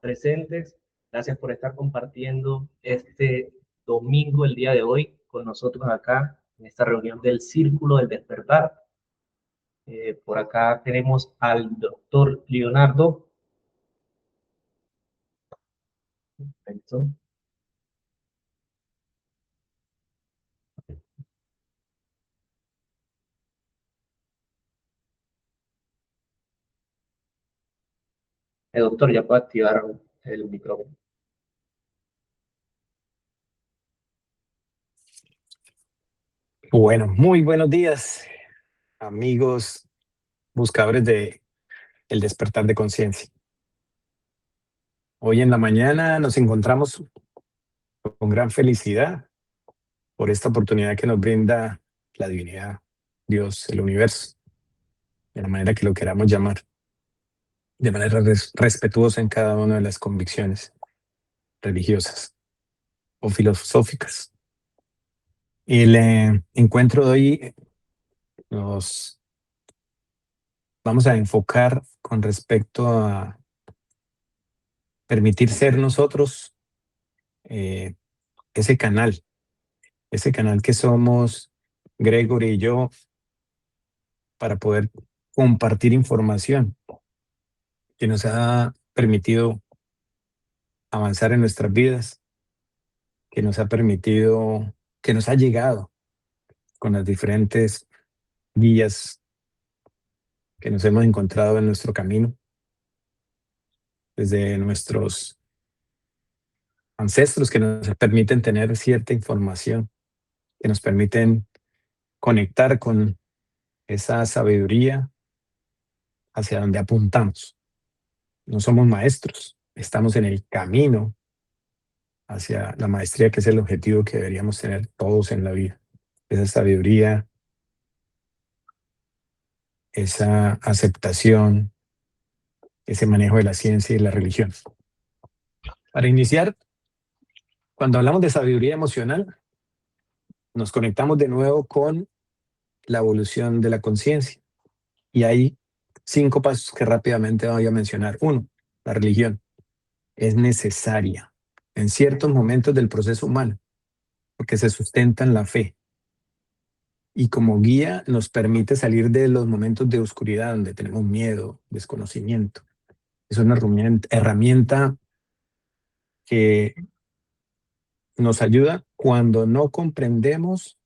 presentes. Gracias por estar compartiendo este domingo, el día de hoy, con nosotros acá en esta reunión del Círculo del Despertar. Por acá tenemos al doctor Leonardo. Perfecto. El doctor ya puede activar el micrófono. Bueno, muy buenos días, amigos buscadores de El Despertar de Conciencia. Hoy en la mañana nos encontramos con gran felicidad por esta oportunidad que nos brinda la divinidad, Dios, el universo, de la manera que lo queramos llamar, de manera respetuosa en cada una de las convicciones religiosas o filosóficas. El encuentro de hoy nos vamos a enfocar con respecto a permitir ser nosotros ese canal que somos Gregory y yo para poder compartir información que nos ha permitido avanzar en nuestras vidas, que nos ha permitido, que nos ha llegado con las diferentes guías que nos hemos encontrado en nuestro camino, desde nuestros ancestros que nos permiten tener cierta información, que nos permiten conectar con esa sabiduría hacia donde apuntamos. No somos maestros, estamos en el camino hacia la maestría, que es el objetivo que deberíamos tener todos en la vida. Esa sabiduría, esa aceptación, ese manejo de la ciencia y la religión. Para iniciar, cuando hablamos de sabiduría emocional, nos conectamos de nuevo con la evolución de la conciencia. Y hay 5 pasos que rápidamente voy a mencionar. 1, la religión. Es necesaria en ciertos momentos del proceso humano, porque se sustenta en la fe. Y como guía nos permite salir de los momentos de oscuridad donde tenemos miedo, desconocimiento. Es una herramienta que nos ayuda cuando no comprendemos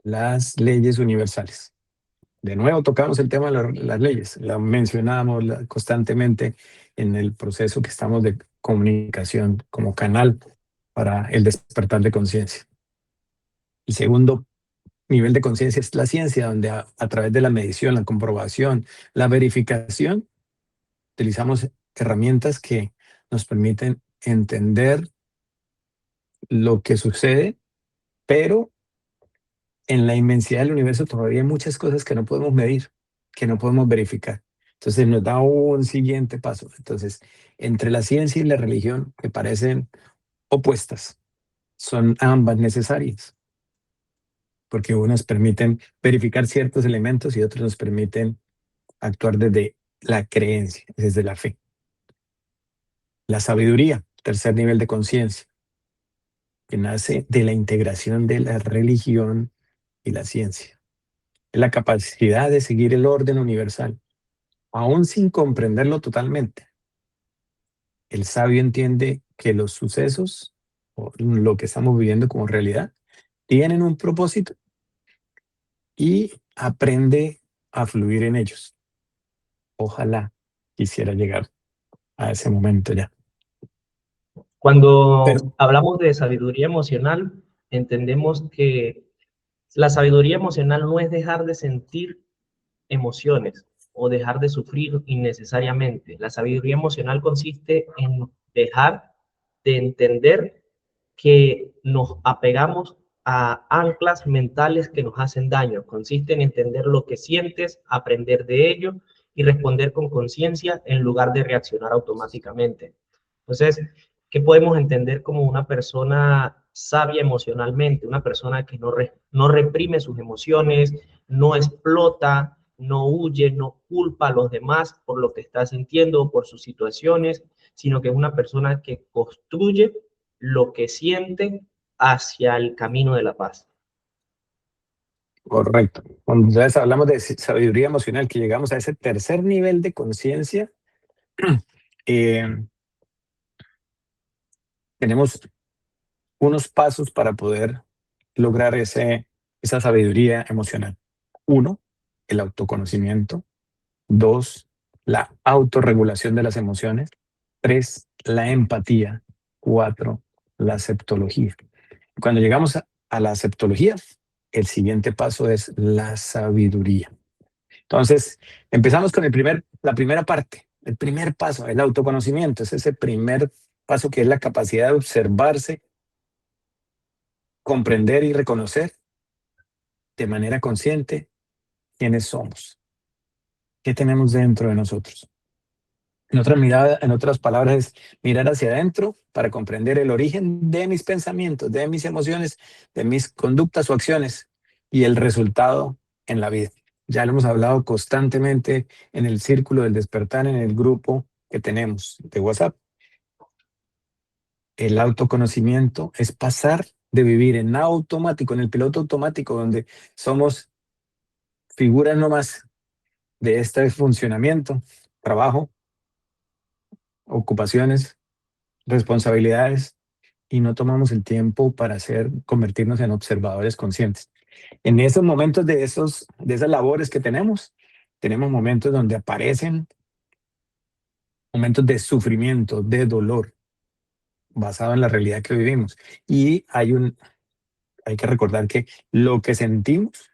las leyes universales. De nuevo tocamos el tema de las leyes, la mencionamos constantemente en el proceso que estamos de comunicación como canal para el despertar de conciencia. El segundo nivel de conciencia es la ciencia, donde a través de la medición, la comprobación, la verificación, utilizamos herramientas que nos permiten entender lo que sucede, pero en la inmensidad del universo todavía hay muchas cosas que no podemos medir, que no podemos verificar. Entonces nos da un siguiente paso. Entonces, entre la ciencia y la religión, que parecen opuestas, son ambas necesarias, porque unas permiten verificar ciertos elementos y otras nos permiten actuar desde la creencia, desde la fe. La sabiduría, tercer nivel de conciencia, que nace de la integración de la religión y la ciencia. Es la capacidad de seguir el orden universal, aún sin comprenderlo totalmente. El sabio entiende que los sucesos, o lo que estamos viviendo como realidad, tienen un propósito y aprende a fluir en ellos. Ojalá quisiera llegar a ese momento ya. Cuando hablamos de sabiduría emocional, entendemos que la sabiduría emocional no es dejar de sentir emociones o dejar de sufrir innecesariamente. La sabiduría emocional consiste en dejar de entender que nos apegamos a anclas mentales que nos hacen daño. Consiste en entender lo que sientes, aprender de ello y responder con conciencia en lugar de reaccionar automáticamente. Entonces, ¿qué podemos entender como una persona sabia emocionalmente? Una persona que no reprime sus emociones, no explota, no huye, no culpa a los demás por lo que está sintiendo o por sus situaciones, sino que es una persona que construye lo que siente hacia el camino de la paz. Correcto. Cuando entonces hablamos de sabiduría emocional, que llegamos a ese tercer nivel de conciencia, eh, tenemos unos pasos para poder lograr esa sabiduría emocional. Uno, el autoconocimiento. Dos, la autorregulación de las emociones. Tres, la empatía. Cuatro, la aceptología. Cuando llegamos a la aceptología, el siguiente paso es la sabiduría. Entonces, empezamos con la primera parte, el primer paso, el autoconocimiento. Es ese primer paso que es la capacidad de observarse, comprender y reconocer de manera consciente quiénes somos, qué tenemos dentro de nosotros. En otras palabras, es mirar hacia adentro para comprender el origen de mis pensamientos, de mis emociones, de mis conductas o acciones y el resultado en la vida. Ya lo hemos hablado constantemente en el círculo del despertar, en el grupo que tenemos de WhatsApp. El autoconocimiento es pasar de vivir en automático, en el piloto automático, donde somos figuras nomás de este funcionamiento, trabajo, ocupaciones, responsabilidades, y no tomamos el tiempo para convertirnos en observadores conscientes. En esos momentos de esas labores que tenemos momentos donde aparecen momentos de sufrimiento, de dolor, basado en la realidad que vivimos. Y hay que recordar que lo que sentimos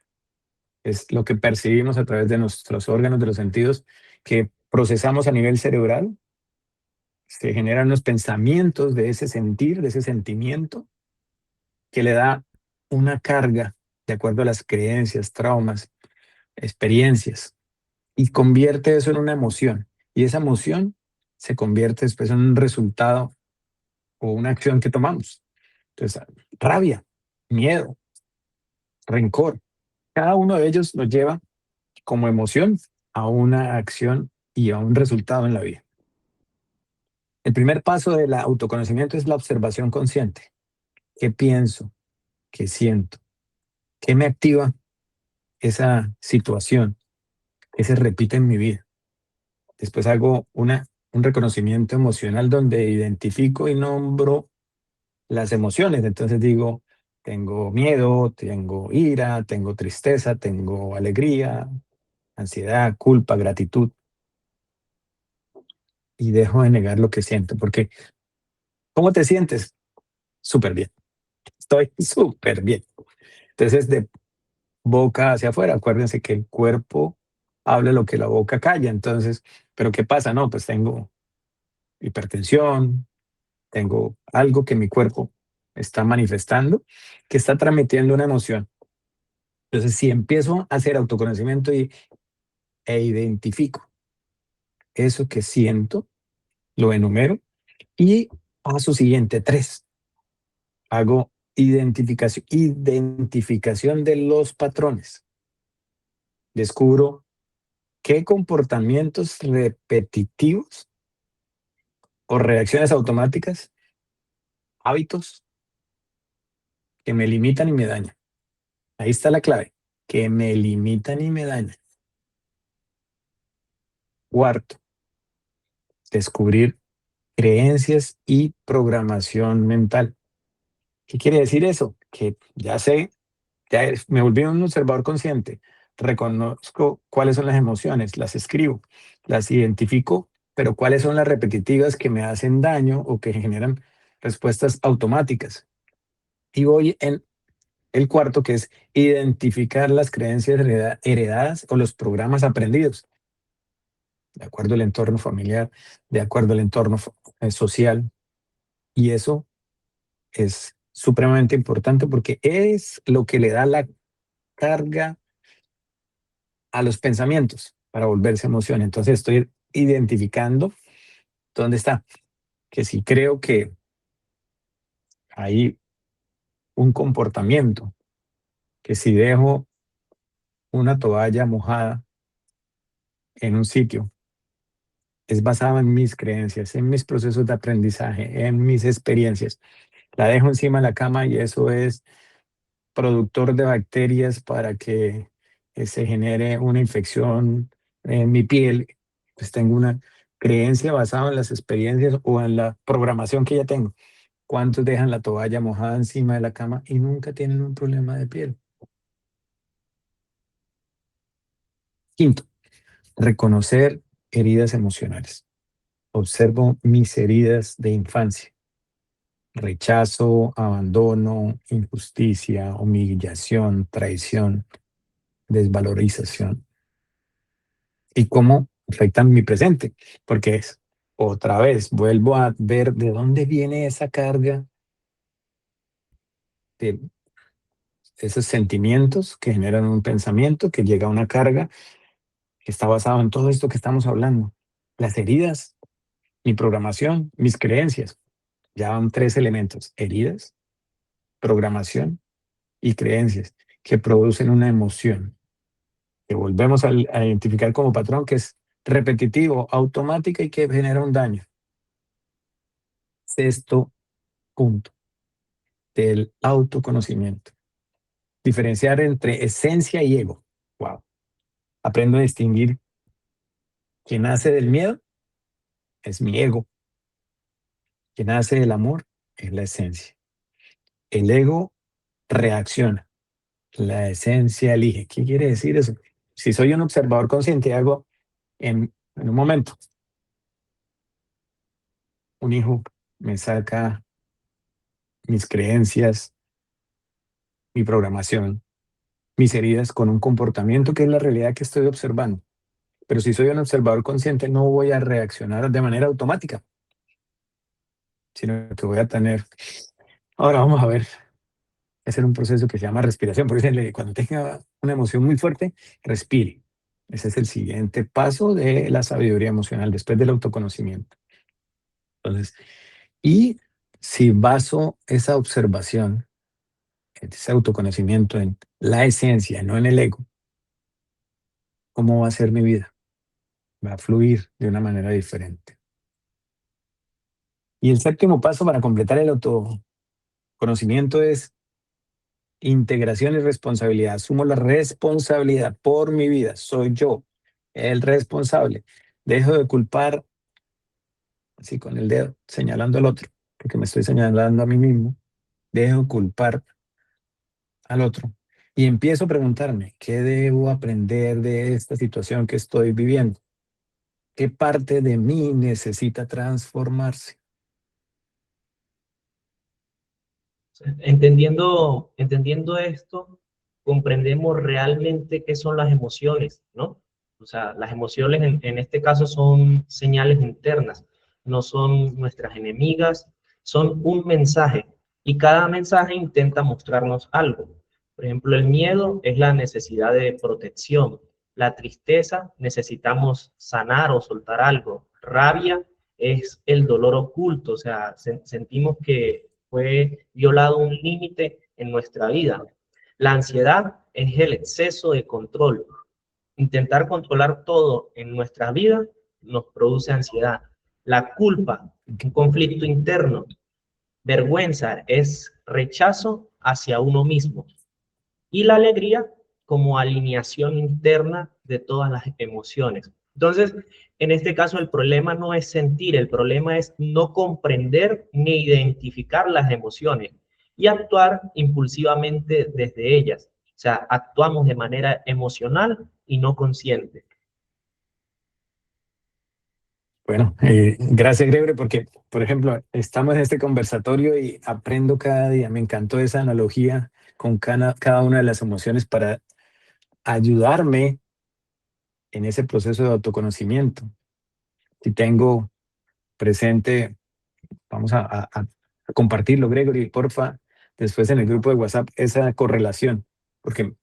es lo que percibimos a través de nuestros órganos, de los sentidos, que procesamos a nivel cerebral. Se generan unos pensamientos de ese sentir, de ese sentimiento, que le da una carga de acuerdo a las creencias, traumas, experiencias, y convierte eso en una emoción. Y esa emoción se convierte después en un resultado o una acción que tomamos. Entonces, rabia, miedo, rencor, cada uno de ellos nos lleva como emoción a una acción y a un resultado en la vida. El primer paso del autoconocimiento es la observación consciente. ¿Qué pienso? ¿Qué siento? ¿Qué me activa esa situación que se repite en mi vida? Después hago un reconocimiento emocional donde identifico y nombro las emociones. Entonces digo, tengo miedo, tengo ira, tengo tristeza, tengo alegría, ansiedad, culpa, gratitud. Y dejo de negar lo que siento. Porque, ¿cómo te sientes? Súper bien. Estoy súper bien. Entonces, de boca hacia afuera, acuérdense que el cuerpo habla lo que la boca calla. Entonces, ¿pero qué pasa? No, pues tengo hipertensión, tengo algo que mi cuerpo está manifestando, que está transmitiendo una emoción. Entonces, si empiezo a hacer autoconocimiento e identifico eso que siento, lo enumero y paso siguiente, 3, hago identificación de los patrones. Descubro qué comportamientos repetitivos o reacciones automáticas, hábitos que me limitan y me dañan. Ahí está la clave, que me limitan y me dañan. Cuarto, descubrir creencias y programación mental. ¿Qué quiere decir eso? Que ya sé, me volví un observador consciente, reconozco cuáles son las emociones, las escribo, las identifico, pero cuáles son las repetitivas que me hacen daño o que generan respuestas automáticas. Y voy en el cuarto, que es identificar las creencias heredadas o los programas aprendidos, de acuerdo al entorno familiar, de acuerdo al entorno social. Y eso es supremamente importante porque es lo que le da la carga a los pensamientos para volverse emoción. Entonces estoy identificando dónde está. Que si creo que hay un comportamiento, que si dejo una toalla mojada en un sitio es basado en mis creencias, en mis procesos de aprendizaje, en mis experiencias. La dejo encima de la cama y eso es productor de bacterias para que se genere una infección en mi piel. Pues tengo una creencia basada en las experiencias o en la programación que ya tengo. ¿Cuántos dejan la toalla mojada encima de la cama y nunca tienen un problema de piel? Quinto, reconocer heridas emocionales. Observo mis heridas de infancia: rechazo, abandono, injusticia, humillación, traición, desvalorización, y cómo afectan mi presente, porque es otra vez, vuelvo a ver de dónde viene esa carga de esos sentimientos que generan un pensamiento que llega a una carga que está basado en todo esto que estamos hablando. Las heridas, mi programación, mis creencias. Ya van tres elementos: heridas, programación y creencias, que producen una emoción que volvemos a identificar como patrón, que es repetitivo, automática y que genera un daño. Sexto punto del autoconocimiento: diferenciar entre esencia y ego. Wow. Aprendo a distinguir que nace del miedo es mi ego, que nace del amor es la esencia. El ego reacciona, la esencia elige. ¿Qué quiere decir eso? Si soy un observador consciente, hago en un momento, un hijo me saca mis creencias, mi programación, mis heridas con un comportamiento que es la realidad que estoy observando. Pero si soy un observador consciente, no voy a reaccionar de manera automática, sino que voy a tener. Ahora vamos a ver, hacer un proceso que se llama respiración. Por ejemplo, cuando tenga una emoción muy fuerte, respire. Ese es el siguiente paso de la sabiduría emocional, después del autoconocimiento. Entonces, y si baso esa observación, ese autoconocimiento en la esencia, no en el ego, ¿cómo va a ser mi vida? Va a fluir de una manera diferente. Y el séptimo paso para completar el autoconocimiento es integración y responsabilidad. Asumo la responsabilidad por mi vida. Soy yo el responsable. Dejo de culpar así con el dedo, señalando al otro, porque me estoy señalando a mí mismo. Dejo de culpar al otro y empiezo a preguntarme, ¿qué debo aprender de esta situación que estoy viviendo? ¿Qué parte de mí necesita transformarse? Entendiendo esto, comprendemos realmente qué son las emociones, ¿no? O sea, las emociones en este caso son señales internas, no son nuestras enemigas, son un mensaje y cada mensaje intenta mostrarnos algo. Por ejemplo, el miedo es la necesidad de protección, la tristeza necesitamos sanar o soltar algo, rabia es el dolor oculto, o sea, sentimos que fue violado un límite en nuestra vida. La ansiedad es el exceso de control. Intentar controlar todo en nuestra vida nos produce ansiedad. La culpa, un conflicto interno. Vergüenza es rechazo hacia uno mismo. Y la alegría como alineación interna de todas las emociones. Entonces, en este caso, el problema no es sentir, el problema es no comprender ni identificar las emociones y actuar impulsivamente desde ellas. O sea, actuamos de manera emocional y no consciente. Bueno, gracias, Gregorio, porque, por ejemplo, estamos en este conversatorio y aprendo cada día. Me encantó esa analogía con cada una de las emociones para ayudarme en ese proceso de autoconocimiento. Si tengo presente, vamos a compartirlo, Gregory, porfa, después en el grupo de WhatsApp, esa correlación, porque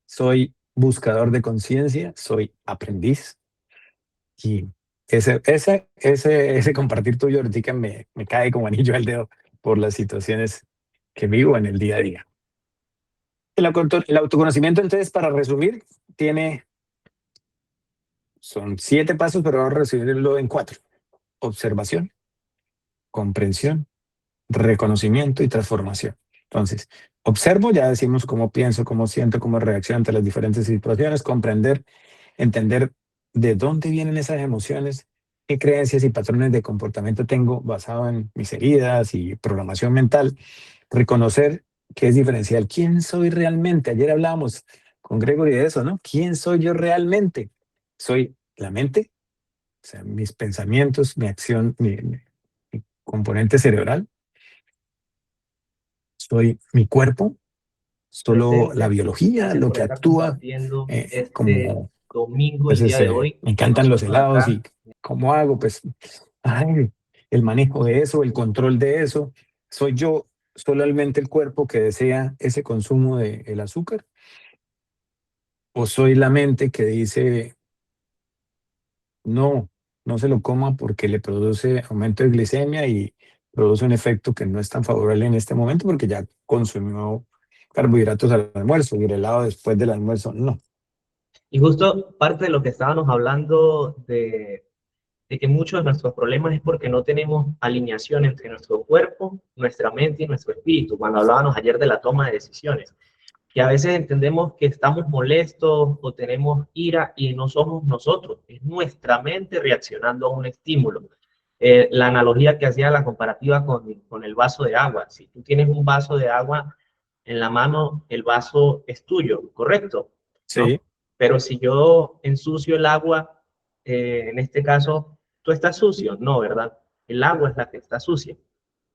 soy buscador de conciencia, soy aprendiz y ese compartir tuyo ahorita me cae como anillo al dedo por las situaciones que vivo en el día a día. El autoconocimiento, entonces, para resumir, tiene Son 7 pasos, pero vamos a resumirlo en 4. Observación, comprensión, reconocimiento y transformación. Entonces, observo, ya decimos cómo pienso, cómo siento, cómo reacciono ante las diferentes situaciones, comprender, entender de dónde vienen esas emociones, qué creencias y patrones de comportamiento tengo basado en mis heridas y programación mental, reconocer que es diferencial. ¿Quién soy realmente? Ayer hablábamos con Gregory de eso, ¿no? ¿Quién soy yo realmente? ¿Soy la mente? O sea, mis pensamientos, mi acción, mi componente cerebral. ¿Soy mi cuerpo? ¿Solo la Presente. biología, Gracias lo por que estar actúa? compartiendo este Como domingo, el pues día de hoy, me con encantan los nosotros helados acá. y cómo hago, pues, ay, el manejo de eso, el control de eso. ¿Soy yo solamente el cuerpo que desea ese consumo de el azúcar? ¿O soy la mente que dice, no, no se lo coma porque le produce aumento de glicemia y produce un efecto que no es tan favorable en este momento porque ya consumió carbohidratos al almuerzo y el helado después del almuerzo? No. Y justo parte de lo que estábamos hablando de que muchos de nuestros problemas es porque no tenemos alineación entre nuestro cuerpo, nuestra mente y nuestro espíritu. Cuando hablábamos ayer de la toma de decisiones, que a veces entendemos que estamos molestos o tenemos ira y no somos nosotros, es nuestra mente reaccionando a un estímulo. La analogía que hacía, la comparativa con el vaso de agua. Si tú tienes un vaso de agua en la mano, el vaso es tuyo, ¿correcto? Sí, ¿No? Pero si yo ensucio el agua, en este caso, tú estás sucio, no, ¿verdad? El agua es la que está sucia,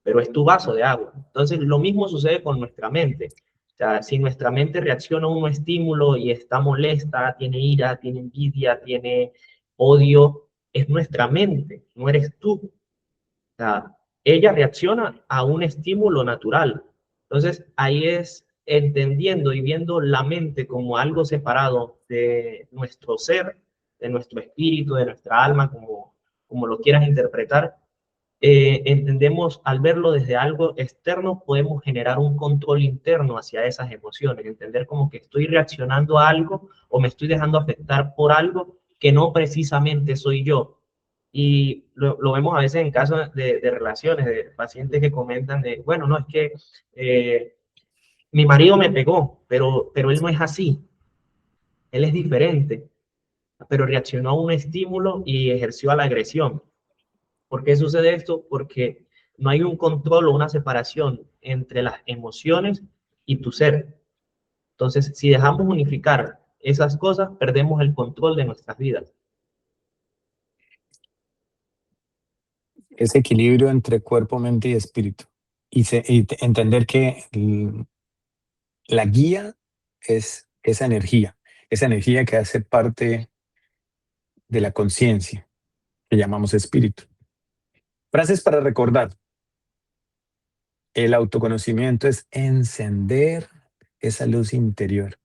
pero es tu vaso de agua. Entonces, lo mismo sucede con nuestra mente. O sea, si nuestra mente reacciona a un estímulo y está molesta, tiene ira, tiene envidia, tiene odio, es nuestra mente, no eres tú. O sea, ella reacciona a un estímulo natural. Entonces, ahí es entendiendo y viendo la mente como algo separado de nuestro ser, de nuestro espíritu, de nuestra alma, como lo quieras interpretar. Entendemos al verlo desde algo externo, podemos generar un control interno hacia esas emociones, entender como que estoy reaccionando a algo o me estoy dejando afectar por algo que no precisamente soy yo. Y lo vemos a veces en casos de relaciones, de pacientes que comentan de, bueno, no, es que mi marido me pegó, pero él no es así, él es diferente, pero reaccionó a un estímulo y ejerció a la agresión. ¿Por qué sucede esto? Porque no hay un control o una separación entre las emociones y tu ser. Entonces, si dejamos unificar esas cosas, perdemos el control de nuestras vidas. ese equilibrio entre cuerpo, mente y espíritu. Entender que la guía es esa energía que hace parte de la conciencia, que llamamos espíritu. Frases para recordar. El autoconocimiento es encender esa luz interior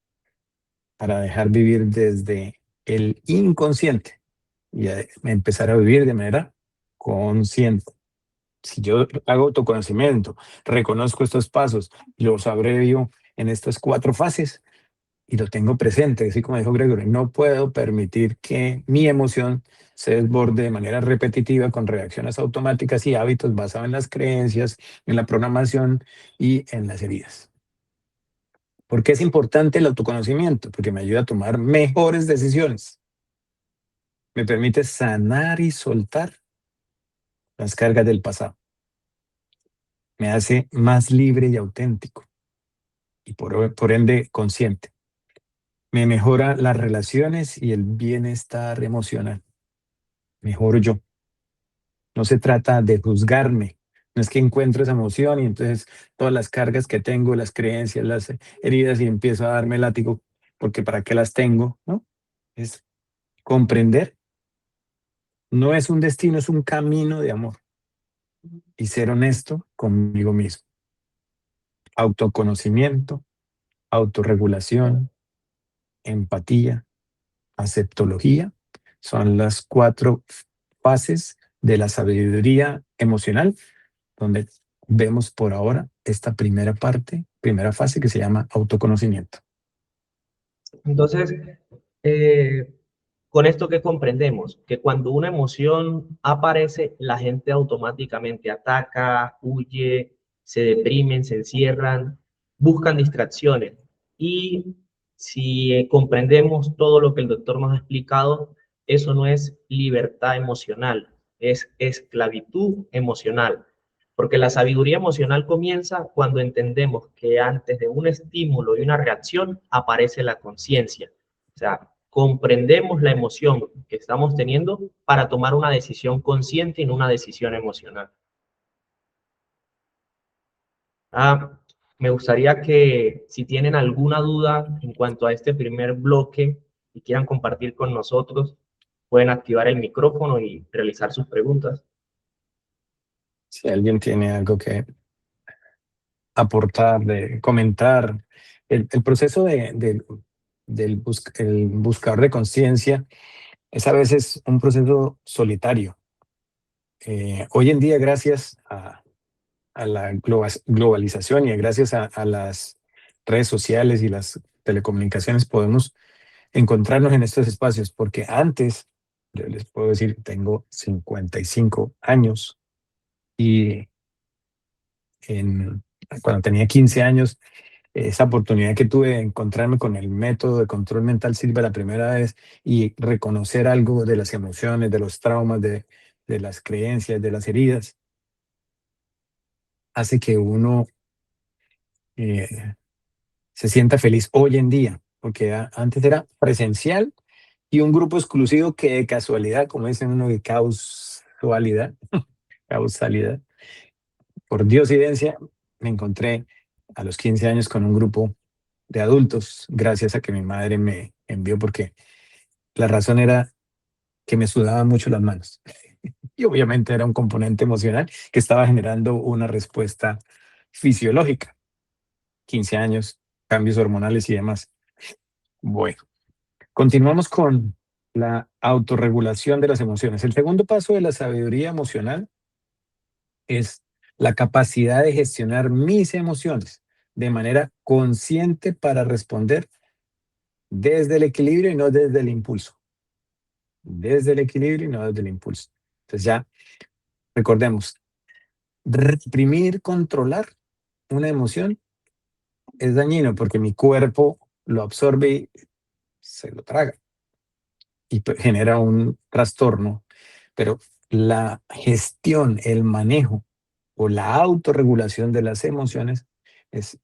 para dejar vivir desde el inconsciente y empezar a vivir de manera consciente. Si yo hago autoconocimiento, reconozco estos pasos, los abrevio en estas 4 fases y lo tengo presente, así como dijo Gregory, no puedo permitir que mi emoción se desborde de manera repetitiva con reacciones automáticas y hábitos basados en las creencias, en la programación y en las heridas. ¿Por qué es importante el autoconocimiento? Porque me ayuda a tomar mejores decisiones. Me permite sanar y soltar las cargas del pasado. Me hace más libre y auténtico y por ende consciente. Me mejora las relaciones y el bienestar emocional. Mejoro yo. No se trata de juzgarme. No es que encuentro esa emoción y entonces todas las cargas que tengo, las creencias, las heridas y empiezo a darme látigo porque para qué las tengo, ¿no? Es comprender. No es un destino, es un camino de amor y ser honesto conmigo mismo. Autoconocimiento, autorregulación, empatía, aceptología son las 4 fases de la sabiduría emocional, donde vemos por ahora esta primera parte, primera fase que se llama autoconocimiento. Entonces, eh, Con esto que comprendemos, que cuando una emoción aparece, la gente automáticamente ataca, huye, se deprimen, se encierran, buscan distracciones. Y si comprendemos todo lo que el doctor nos ha explicado, eso no es libertad emocional, es esclavitud emocional. Porque la sabiduría emocional comienza cuando entendemos que antes de un estímulo y una reacción aparece la conciencia. O sea, comprendemos la emoción que estamos teniendo para tomar una decisión consciente y no una decisión emocional. Ah, me gustaría que si tienen alguna duda en cuanto a este primer bloque y quieran compartir con nosotros, pueden activar el micrófono y realizar sus preguntas. Si alguien tiene algo que aportar, de comentar, el proceso el buscador de conciencia es a veces un proceso solitario. Hoy en día, gracias a la globalización y gracias a las redes sociales y las telecomunicaciones, podemos encontrarnos en estos espacios, porque antes, yo les puedo decir, tengo 55 años y en, cuando tenía 15 años, esa oportunidad que tuve de encontrarme con el método de control mental Silva la primera vez y reconocer algo de las emociones, de los traumas, de las creencias, de las heridas, hace que uno eh, se sienta feliz hoy en día, porque antes era presencial y un grupo exclusivo que de casualidad, como dicen uno, de causalidad, por diosidencia, me encontré a los 15 años con un grupo de adultos, gracias a que mi madre me envió, porque la razón era que me sudaban mucho las manos. Y obviamente era un componente emocional que estaba generando una respuesta fisiológica. 15 años, cambios hormonales y demás. Bueno, continuamos con la autorregulación de las emociones. El segundo paso de la sabiduría emocional es la capacidad de gestionar mis emociones de manera consciente para responder desde el equilibrio y no desde el impulso. Desde el equilibrio y no desde el impulso. Entonces ya recordemos, reprimir, controlar una emoción es dañino porque mi cuerpo lo absorbe y se lo traga y genera un trastorno, pero la gestión, el manejo o la autorregulación de las emociones es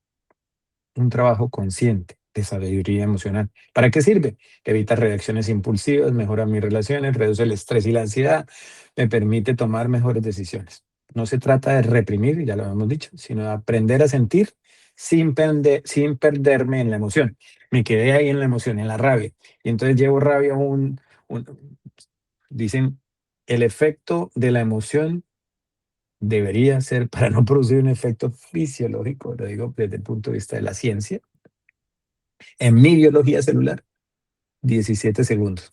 un trabajo consciente de sabiduría emocional. ¿Para qué sirve? Evita reacciones impulsivas, mejora mis relaciones, reduce el estrés y la ansiedad, me permite tomar mejores decisiones. No se trata de reprimir, ya lo hemos dicho, sino de aprender a sentir sin perderme en la emoción. Me quedé ahí en la emoción, en la rabia. Y entonces llevo rabia dicen, el efecto de la emoción debería ser, para no producir un efecto fisiológico, lo digo desde el punto de vista de la ciencia, en mi biología celular, 17 segundos.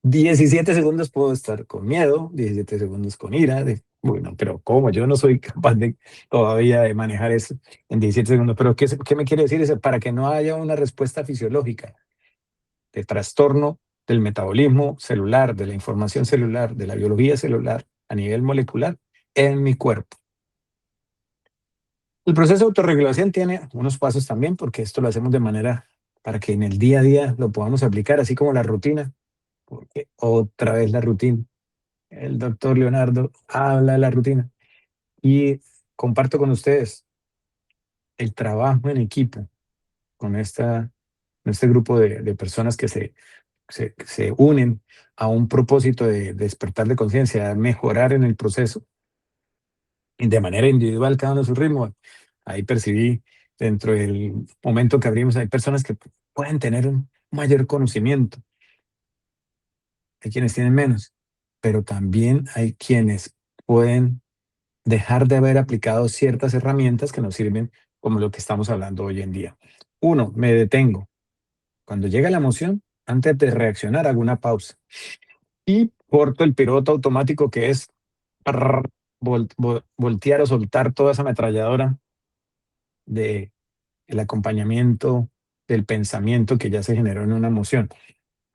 17 segundos puedo estar con miedo, 17 segundos con ira. Bueno, pero ¿cómo? Yo no soy capaz todavía de manejar eso en 17 segundos. Pero ¿qué me quiere decir eso? Para que no haya una respuesta fisiológica de trastorno del metabolismo celular, de la información celular, de la biología celular a nivel molecular en mi cuerpo. El proceso de autorregulación tiene unos pasos también, porque esto lo hacemos de manera para que en el día a día lo podamos aplicar, así como la rutina, porque otra vez la rutina. El doctor Leonardo habla de la rutina y comparto con ustedes el trabajo en equipo con este grupo de personas que se unen a un propósito de despertar de conciencia, de mejorar en el proceso de manera individual, cada uno a su ritmo. Ahí percibí, dentro del momento que abrimos, hay personas que pueden tener un mayor conocimiento, hay quienes tienen menos, pero también hay quienes pueden dejar de haber aplicado ciertas herramientas que nos sirven, como lo que estamos hablando hoy en día. Uno, me detengo. Cuando llega la emoción, antes de reaccionar, hago una pausa y corto el piloto automático, que es voltear o soltar toda esa ametralladora de el acompañamiento del pensamiento que ya se generó en una emoción.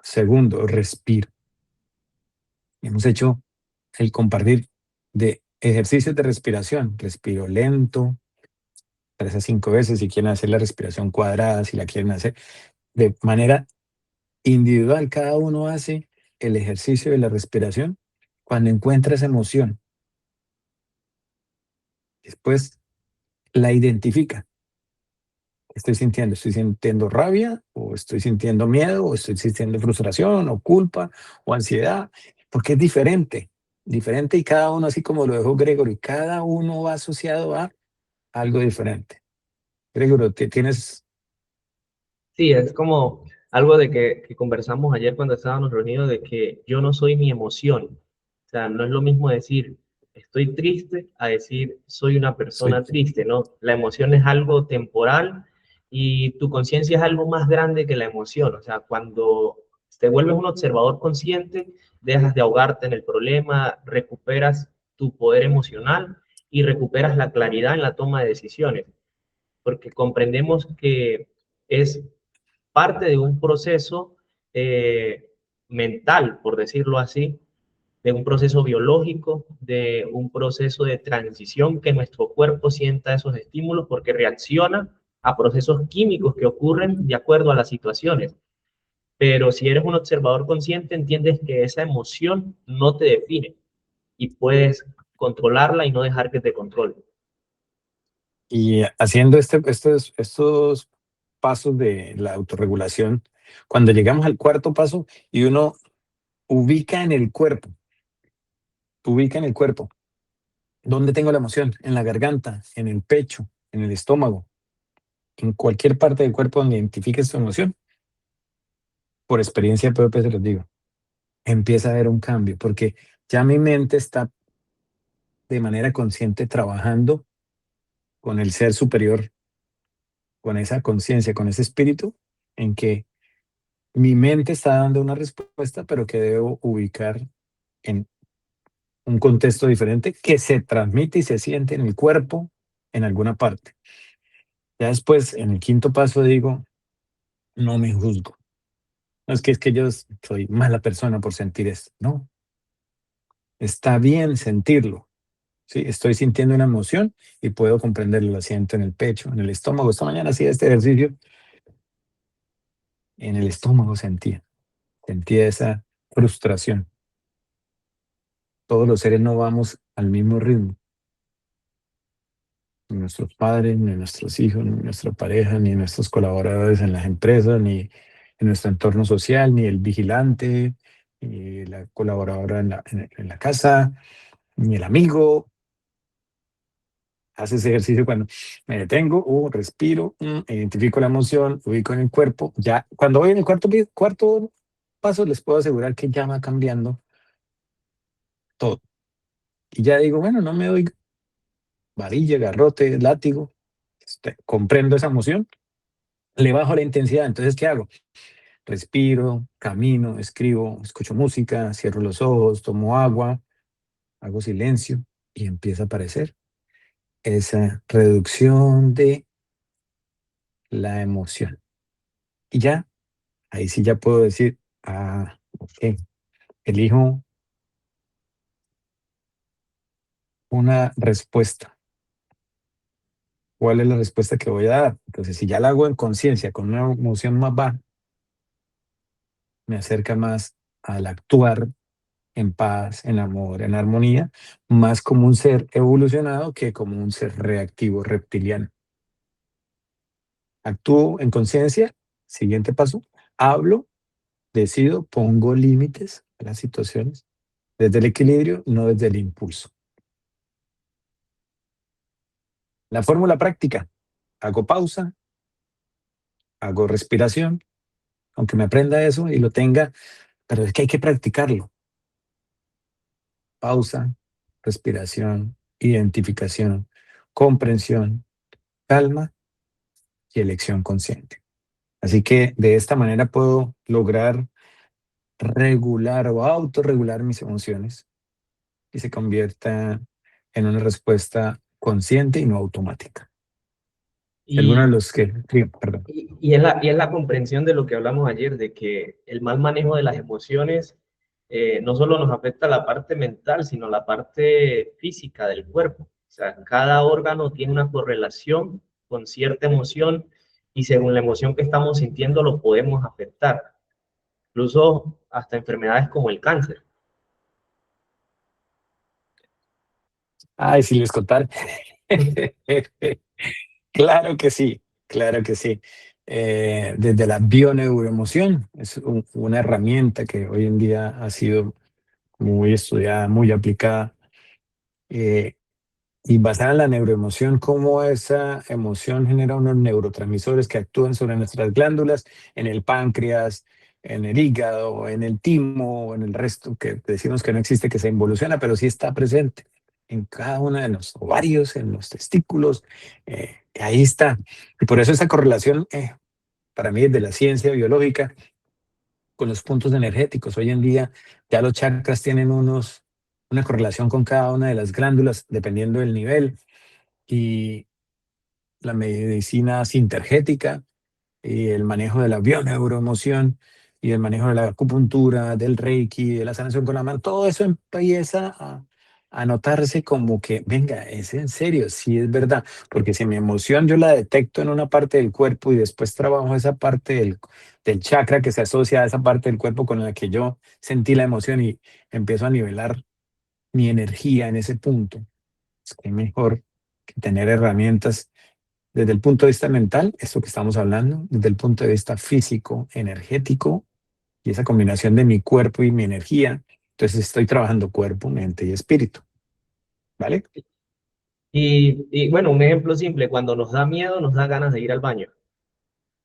Segundo, respiro. Hemos hecho el compartir de ejercicios de respiración. Respiro lento, 3 a 5 veces, si quieren hacer la respiración cuadrada, si la quieren hacer de manera individual, cada uno hace el ejercicio de la respiración cuando encuentra esa emoción. Después la identifica. Estoy sintiendo? ¿Estoy sintiendo rabia? ¿O estoy sintiendo miedo? ¿O estoy sintiendo frustración? ¿O culpa? ¿O ansiedad? Porque es diferente, diferente y cada uno, así como lo dejó Gregory, cada uno va asociado a algo diferente. Gregory, ¿tienes? Sí, es como algo de que conversamos ayer cuando estábamos reunidos, de que yo no soy mi emoción. O sea, no es lo mismo decir estoy triste a decir soy una Soy, persona triste, ¿no? La emoción es algo temporal y tu conciencia es algo más grande que la emoción. O sea, cuando te vuelves un observador consciente, dejas de ahogarte en el problema, recuperas tu poder emocional y recuperas la claridad en la toma de decisiones, porque comprendemos que es parte de un proceso mental, por decirlo así, de un proceso biológico, de un proceso de transición, que nuestro cuerpo sienta esos estímulos porque reacciona a procesos químicos que ocurren de acuerdo a las situaciones. Pero si eres un observador consciente, entiendes que esa emoción no te define y puedes controlarla y no dejar que te controle. y haciendo estos pasos de la autorregulación, cuando llegamos al cuarto paso y uno ubica en el cuerpo, ubica en el cuerpo, ¿dónde tengo la emoción? En la garganta, en el pecho, en el estómago, en cualquier parte del cuerpo donde identifiques tu emoción. Por experiencia propia se los digo, empieza a haber un cambio, porque ya mi mente está de manera consciente trabajando con el ser superior, con esa conciencia, con ese espíritu, en que mi mente está dando una respuesta, pero que debo ubicar en un contexto diferente que se transmite y se siente en el cuerpo, en alguna parte. Ya después, en el quinto paso, digo, no me juzgo. No es que yo soy mala persona por sentir esto. No, está bien sentirlo. Sí, estoy sintiendo una emoción y puedo comprenderlo. Lo siento en el pecho, en el estómago. Esta mañana hacía este ejercicio. En el estómago sentía esa frustración. Todos los seres no vamos al mismo ritmo. Ni nuestros padres, ni nuestros hijos, ni nuestra pareja, ni nuestros colaboradores en las empresas, ni en nuestro entorno social, ni el vigilante, ni la colaboradora en la casa, ni el amigo. Hace ese ejercicio cuando me detengo, respiro, identifico la emoción, ubico en el cuerpo. Ya, cuando voy en el cuarto paso, les puedo asegurar que ya va cambiando todo. Y ya digo, bueno, no me doy varilla, garrote, látigo. Comprendo esa emoción, le bajo la intensidad. Entonces, ¿qué hago? Respiro, camino, escribo, escucho música, cierro los ojos, tomo agua, hago silencio y empieza a aparecer esa reducción de la emoción. Y ya, ahí sí ya puedo decir, ok, elijo una respuesta. ¿Cuál es la respuesta que voy a dar? Entonces, si ya la hago en conciencia, con una emoción más baja, me acerca más al actuar en paz, en amor, en armonía, más como un ser evolucionado que como un ser reactivo reptiliano. Actúo en conciencia, siguiente paso, hablo, decido, pongo límites a las situaciones desde el equilibrio, no desde el impulso. La fórmula práctica, hago pausa, hago respiración, aunque me aprenda eso y lo tenga, pero es que hay que practicarlo. Pausa, respiración, identificación, comprensión, calma y elección consciente. Así que de esta manera puedo lograr regular o autorregular mis emociones y se convierta en una respuesta consciente y no automática. Algunos de Y, los que, sí, perdón. y es la comprensión de lo que hablamos ayer, de que el mal manejo de las emociones no solo nos afecta la parte mental, sino la parte física del cuerpo. O sea, cada órgano tiene una correlación con cierta emoción y según la emoción que estamos sintiendo lo podemos afectar, incluso hasta enfermedades como el cáncer. Ay, si les contara. Claro que sí, claro que sí. Desde la bioneuroemoción, es una herramienta que hoy en día ha sido muy estudiada, muy aplicada, eh, y basada en la neuroemoción, cómo esa emoción genera unos neurotransmisores que actúan sobre nuestras glándulas, en el páncreas, en el hígado, en el timo, en el resto, que decimos que no existe, que se involuciona, pero sí está presente en cada uno de los ovarios, en los testículos, ahí está. Y por eso esa correlación, para mí, de la ciencia biológica con los puntos energéticos. Hoy en día ya los chakras tienen una correlación con cada una de las glándulas, dependiendo del nivel, y la medicina sintergética y el manejo de la bioneuroemoción y el manejo de la acupuntura, del reiki, de la sanación con la mano, todo eso empieza a notarse como que, venga, es en serio, sí es verdad, porque si mi emoción yo la detecto en una parte del cuerpo y después trabajo esa parte del chakra que se asocia a esa parte del cuerpo con la que yo sentí la emoción y empiezo a nivelar mi energía en ese punto, es que mejor que tener herramientas desde el punto de vista mental, esto que estamos hablando, desde el punto de vista físico, energético, y esa combinación de mi cuerpo y mi energía. Entonces estoy trabajando cuerpo, mente y espíritu, ¿vale? Y bueno, un ejemplo simple, cuando nos da miedo, nos da ganas de ir al baño.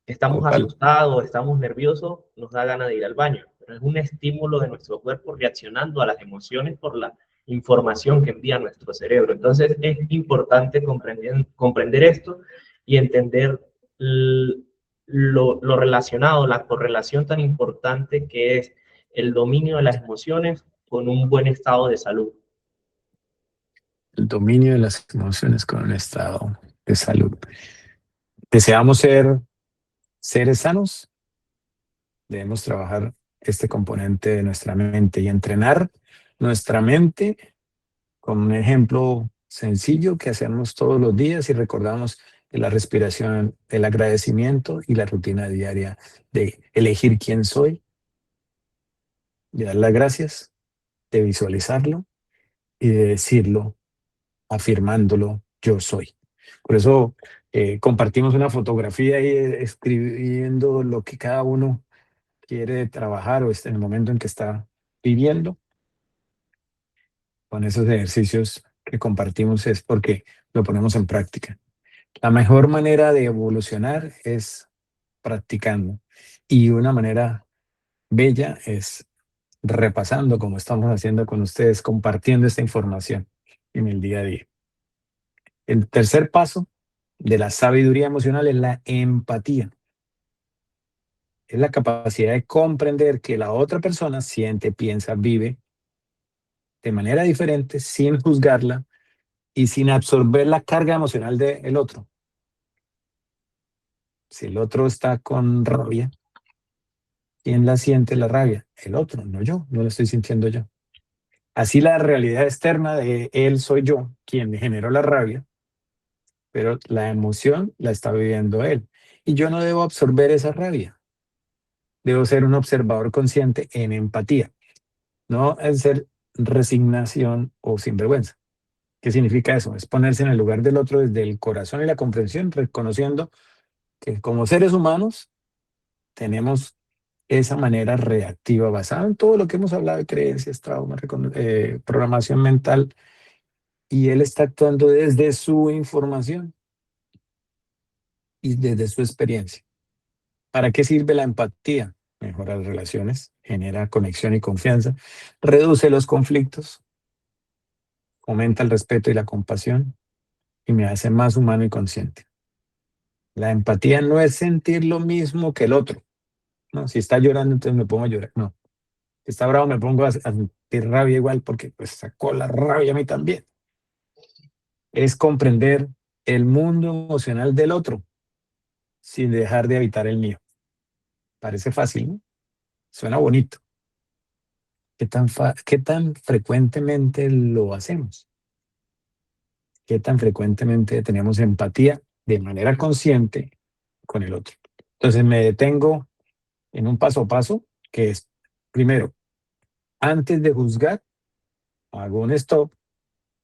Estamos Total. asustados, estamos nerviosos, nos da ganas de ir al baño. Pero es un estímulo de nuestro cuerpo reaccionando a las emociones por la información que envía nuestro cerebro. Entonces es importante comprender esto y entender lo relacionado, la correlación tan importante que es el dominio de las emociones con un buen estado de salud. El dominio de las emociones con un estado de salud. ¿Deseamos ser seres sanos? Debemos trabajar este componente de nuestra mente y entrenar nuestra mente con un ejemplo sencillo que hacemos todos los días y recordamos de la respiración, el agradecimiento y la rutina diaria de elegir quién soy, de dar las gracias, de visualizarlo y de decirlo, afirmándolo, yo soy. Por eso compartimos una fotografía y escribiendo lo que cada uno quiere trabajar o está en el momento en que está viviendo. Con esos ejercicios que compartimos es porque lo ponemos en práctica. La mejor manera de evolucionar es practicando y una manera bella es repasando como estamos haciendo con ustedes, compartiendo esta información en el día a día. El tercer paso de la sabiduría emocional es la empatía. Es la capacidad de comprender que la otra persona siente, piensa, vive de manera diferente sin juzgarla y sin absorber la carga emocional del otro. Si el otro está con rabia, ¿quién la siente la rabia? El otro, no yo, no la estoy sintiendo yo. Así la realidad externa de él soy yo, quien me generó la rabia, pero la emoción la está viviendo él. Y yo no debo absorber esa rabia. Debo ser un observador consciente en empatía, no en ser resignación o sinvergüenza. ¿Qué significa eso? Es ponerse en el lugar del otro desde el corazón y la comprensión, reconociendo que como seres humanos tenemos esa manera reactiva basada en todo lo que hemos hablado de creencias, traumas, programación mental, y él está actuando desde su información y desde su experiencia. ¿Para qué sirve la empatía? Mejora las relaciones, genera conexión y confianza, reduce los conflictos, aumenta el respeto y la compasión y me hace más humano y consciente. La empatía no es sentir lo mismo que el otro. No, si está llorando, entonces me pongo a llorar. No, si está bravo, me pongo a sentir rabia igual porque pues sacó la rabia a mí también. Es comprender el mundo emocional del otro sin dejar de habitar el mío. Parece fácil, ¿no? Suena bonito. ¿Qué tan frecuentemente lo hacemos? ¿Qué tan frecuentemente tenemos empatía de manera consciente con el otro? Entonces me detengo en un paso a paso, que es, primero, antes de juzgar, hago un stop,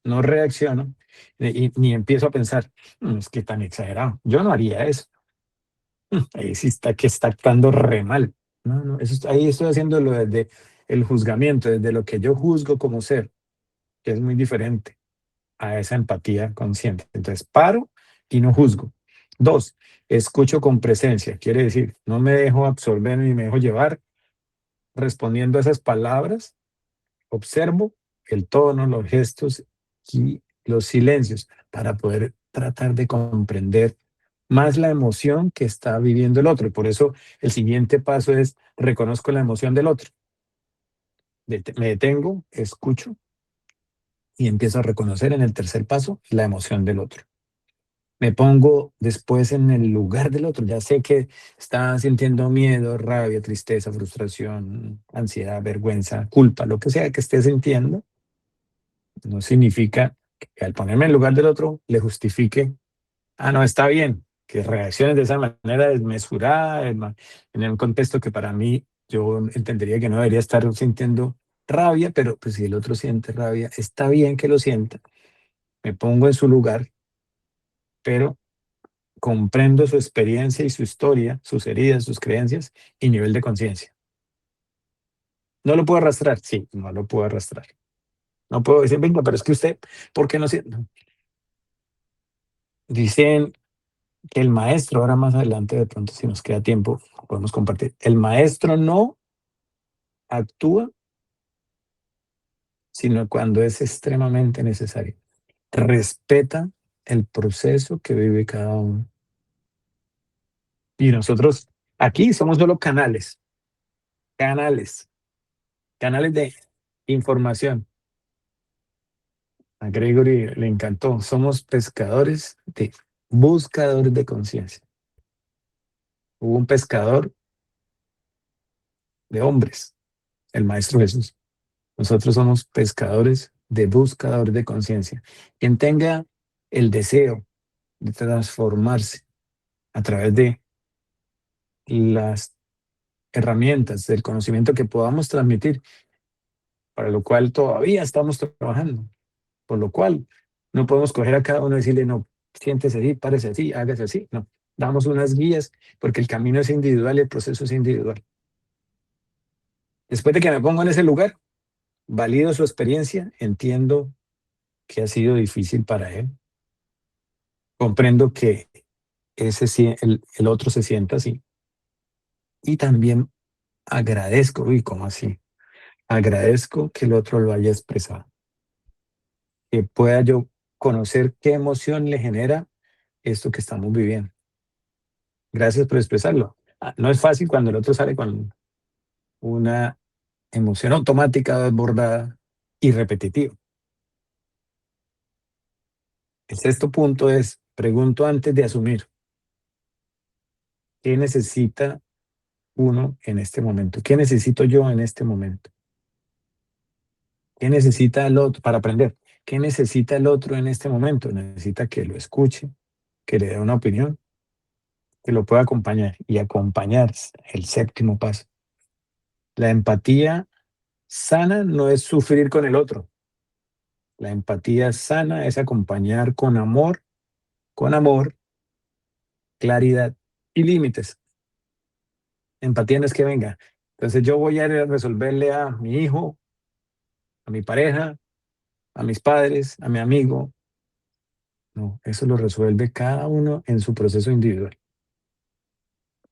no reacciono ni empiezo a pensar, Es que tan exagerado, yo no haría eso. Ahí sí está que está actuando re mal. No, no, ahí estoy haciéndolo desde el juzgamiento, desde lo que yo juzgo como ser, que es muy diferente a esa empatía consciente. Entonces, paro y no juzgo. Dos, escucho con presencia. Quiere decir, no me dejo absorber ni me dejo llevar respondiendo a esas palabras. Observo el tono, los gestos y los silencios para poder tratar de comprender más la emoción que está viviendo el otro. Y por eso el siguiente paso es reconozco la emoción del otro. Me detengo, escucho y empiezo a reconocer en el tercer paso la emoción del otro. Me pongo después en el lugar del otro. Ya sé que está sintiendo miedo, rabia, tristeza, frustración, ansiedad, vergüenza, culpa, lo que sea que esté sintiendo. No significa que al ponerme en el lugar del otro le justifique, no, está bien, que reacciones de esa manera desmesurada, en un contexto que para mí yo entendería que no debería estar sintiendo rabia, pero pues si el otro siente rabia, está bien que lo sienta. Me pongo en su lugar, pero comprendo su experiencia y su historia, sus heridas, sus creencias y nivel de conciencia. ¿No lo puedo arrastrar? Sí, no lo puedo arrastrar. No puedo decir, venga, pero es que usted, ¿por qué no siente? Dicen que el maestro, ahora más adelante, de pronto, si nos queda tiempo, podemos compartir. El maestro no actúa, sino cuando es extremadamente necesario. Respeta el proceso que vive cada uno. Y nosotros aquí somos solo canales, canales de información. A Gregory le encantó. Somos buscadores de conciencia. Hubo un pescador de hombres, el Maestro Jesús. Nosotros somos pescadores buscadores de conciencia. Quien tenga el deseo de transformarse a través de las herramientas del conocimiento que podamos transmitir, para lo cual todavía estamos trabajando, por lo cual no podemos coger a cada uno y decirle, no, siéntese así, párese así, hágase así. No, damos unas guías porque el camino es individual y el proceso es individual. Después de que me pongo en ese lugar, valido su experiencia, entiendo que ha sido difícil para él, comprendo que el otro se sienta así y también agradezco, uy, ¿cómo así? Agradezco que el otro lo haya expresado, que pueda yo conocer qué emoción le genera esto que estamos viviendo. Gracias por expresarlo. No es fácil cuando el otro sale con una emoción automática, desbordada y repetitiva. El sexto punto es, pregunto antes de asumir, ¿qué necesita uno en este momento? ¿Qué necesito yo en este momento? ¿Qué necesita el otro para aprender? ¿Qué necesita el otro en este momento? Necesita que lo escuche, que le dé una opinión, que lo pueda acompañar. Y acompañar, el séptimo paso. La empatía sana no es sufrir con el otro. La empatía sana es acompañar con amor, claridad y límites. Empatía no es que venga. Entonces yo voy a resolverle a mi hijo, a mi pareja, a mis padres, a mi amigo. No, eso lo resuelve cada uno en su proceso individual.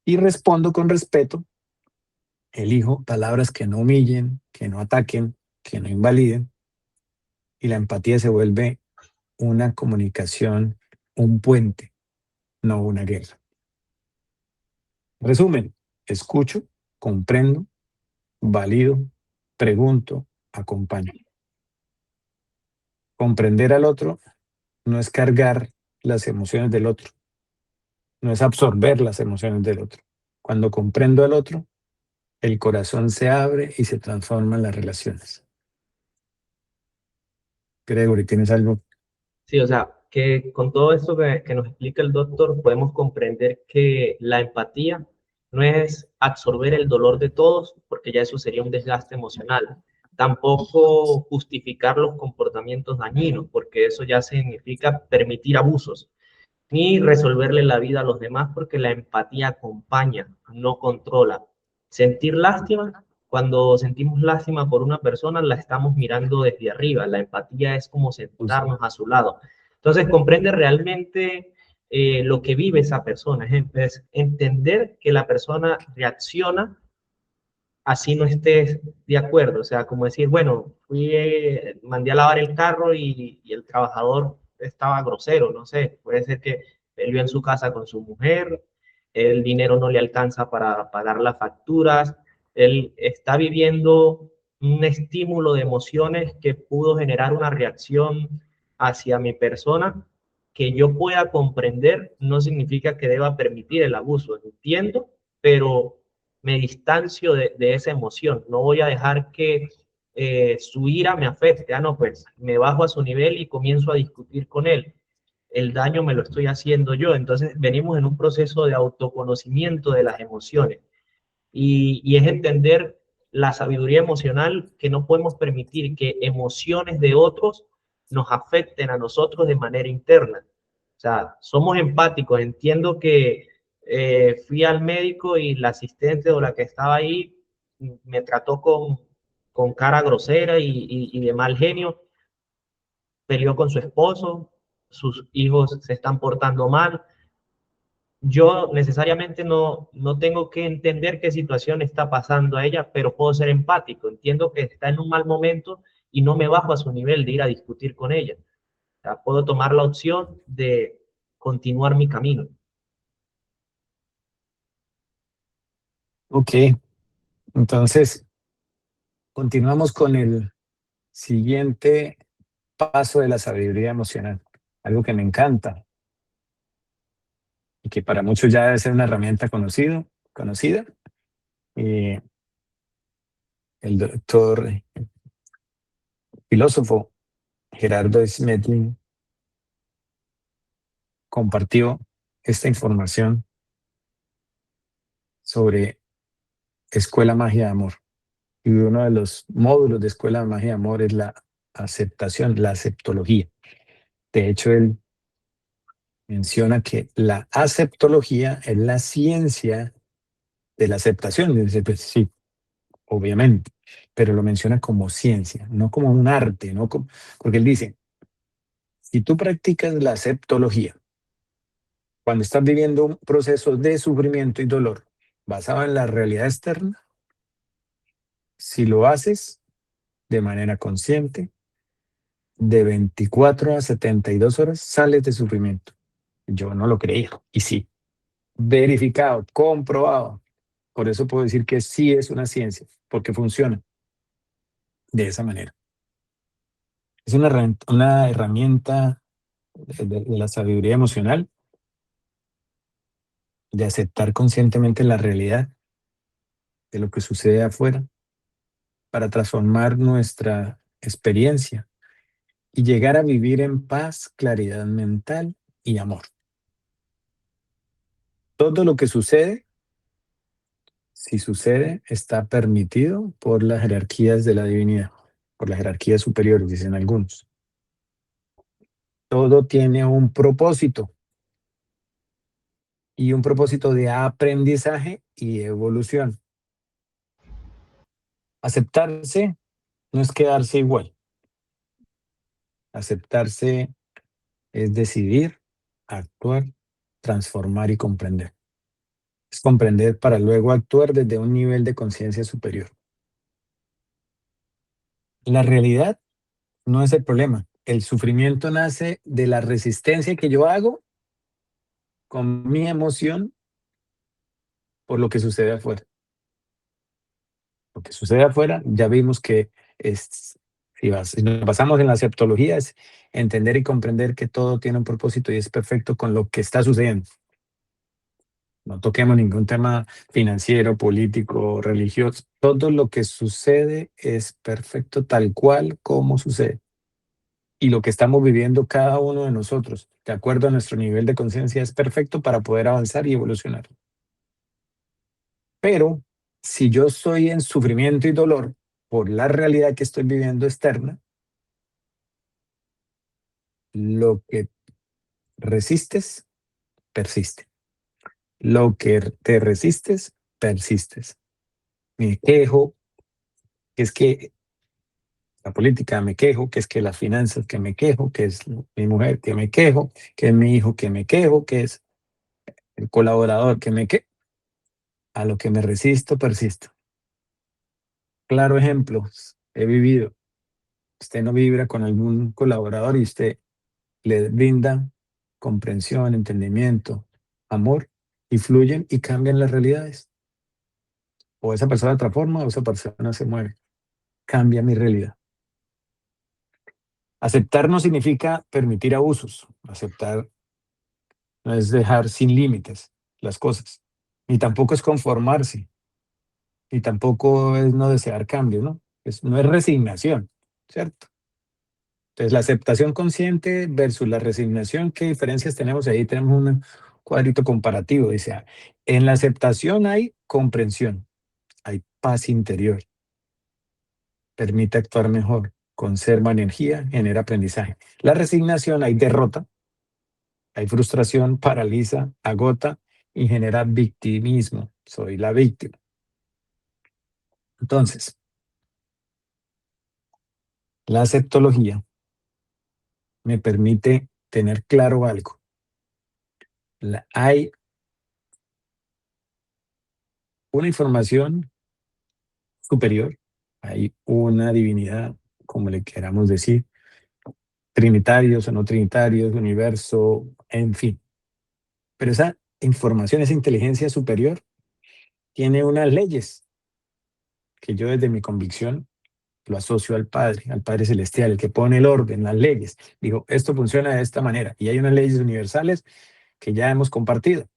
Y respondo con respeto, elijo palabras que no humillen, que no ataquen, que no invaliden, y la empatía se vuelve una comunicación, un puente, no una guerra. Resumen, escucho, comprendo, valido, pregunto, acompaño. Comprender al otro no es cargar las emociones del otro, no es absorber las emociones del otro. Cuando comprendo al otro, el corazón se abre y se transforman las relaciones. Gregory, ¿tienes algo? Sí, o sea, que con todo esto que nos explica el doctor, podemos comprender que la empatía no es absorber el dolor de todos, porque ya eso sería un desgaste emocional. Tampoco justificar los comportamientos dañinos, porque eso ya significa permitir abusos, ni resolverle la vida a los demás, porque la empatía acompaña, no controla. Sentir lástima, cuando sentimos lástima por una persona, la estamos mirando desde arriba. La empatía es como sentarnos a su lado. Entonces, comprende realmente lo que vive esa persona. Es entender que la persona reacciona así no estés de acuerdo. O sea, como decir, bueno, mandé a lavar el carro y el trabajador estaba grosero, no sé, puede ser que él vive en su casa con su mujer, el dinero no le alcanza para pagar las facturas, él está viviendo un estímulo de emociones que pudo generar una reacción hacia mi persona que yo pueda comprender, no significa que deba permitir el abuso, entiendo, pero me distancio de esa emoción, no voy a dejar que su ira me afecte, no, pues me bajo a su nivel y comienzo a discutir con él. El daño me lo estoy haciendo yo, entonces venimos en un proceso de autoconocimiento de las emociones y es entender la sabiduría emocional que no podemos permitir que emociones de otros nos afecten a nosotros de manera interna. O sea, somos empáticos. Entiendo que fui al médico y la asistente o la que estaba ahí me trató con cara grosera y de mal genio, peleó con su esposo, sus hijos se están portando mal. Yo necesariamente no tengo que entender qué situación está pasando a ella, pero puedo ser empático. Entiendo que está en un mal momento y no me bajo a su nivel de ir a discutir con ella. O sea, puedo tomar la opción de continuar mi camino. Ok, entonces continuamos con el siguiente paso de la sabiduría emocional, algo que me encanta y que para muchos ya debe ser una herramienta conocida. Eh, el doctor filósofo Gerardo Smedley compartió esta información sobre Escuela Magia de Amor. Y uno de los módulos de Escuela Magia de Amor es la aceptación, la aceptología. De hecho, él menciona que la aceptología es la ciencia de la aceptación. Dice, pues sí, obviamente, pero lo menciona como ciencia, no como un arte, no como, porque él dice, si tú practicas la aceptología, cuando estás viviendo un proceso de sufrimiento y dolor basado en la realidad externa, si lo haces de manera consciente, de 24 a 72 horas sales de sufrimiento. Yo no lo creía, y sí, verificado, comprobado. Por eso puedo decir que sí es una ciencia, porque funciona de esa manera. Es una herramienta de la sabiduría emocional, de aceptar conscientemente la realidad de lo que sucede afuera para transformar nuestra experiencia y llegar a vivir en paz, claridad mental y amor. Todo lo que sucede, si sucede, está permitido por las jerarquías de la divinidad, por las jerarquías superiores, dicen algunos. Todo tiene un propósito y un propósito de aprendizaje y evolución. Aceptarse no es quedarse igual. Aceptarse es decidir, actuar, transformar y comprender. Es comprender para luego actuar desde un nivel de conciencia superior. La realidad no es el problema. El sufrimiento nace de la resistencia que yo hago con mi emoción por lo que sucede afuera. Lo que sucede afuera, ya vimos que es, si nos basamos en la aceptología, es entender y comprender que todo tiene un propósito y es perfecto con lo que está sucediendo. No toquemos ningún tema financiero, político, religioso. Todo lo que sucede es perfecto tal cual como sucede. Y lo que estamos viviendo cada uno de nosotros, de acuerdo a nuestro nivel de conciencia, es perfecto para poder avanzar y evolucionar. Pero si yo estoy en sufrimiento y dolor por la realidad que estoy viviendo externa, lo que resistes, persiste. Lo que te resistes, persistes. Me quejo, que es que la política me quejo, que es que las finanzas que me quejo, que es mi mujer que me quejo, que es mi hijo que me quejo, que es el colaborador que me quejo. A lo que me resisto, persisto. Claro ejemplo, he vivido. Usted no vibra con algún colaborador y usted le brinda comprensión, entendimiento, amor, y fluyen y cambian las realidades. O esa persona transforma o esa persona se mueve. Cambia mi realidad. Aceptar no significa permitir abusos. Aceptar no es dejar sin límites las cosas. Ni tampoco es conformarse. Ni tampoco es no desear cambio, ¿no? No es resignación, ¿cierto? Entonces, la aceptación consciente versus la resignación, ¿qué diferencias tenemos? Ahí tenemos un cuadrito comparativo. Dice, en la aceptación hay comprensión, hay paz interior, permite actuar mejor, conserva energía, genera aprendizaje. La resignación hay derrota, hay frustración, paraliza, agota y genera victimismo. Soy la víctima. Entonces, la aceptología me permite tener claro algo. Hay una información superior, hay una divinidad, como le queramos decir, trinitarios o no trinitarios, universo, en fin. Pero esa información, esa inteligencia superior, tiene unas leyes que yo desde mi convicción lo asocio al Padre Celestial, el que pone el orden, las leyes. Digo, esto funciona de esta manera. Y hay unas leyes universales que ya hemos compartido.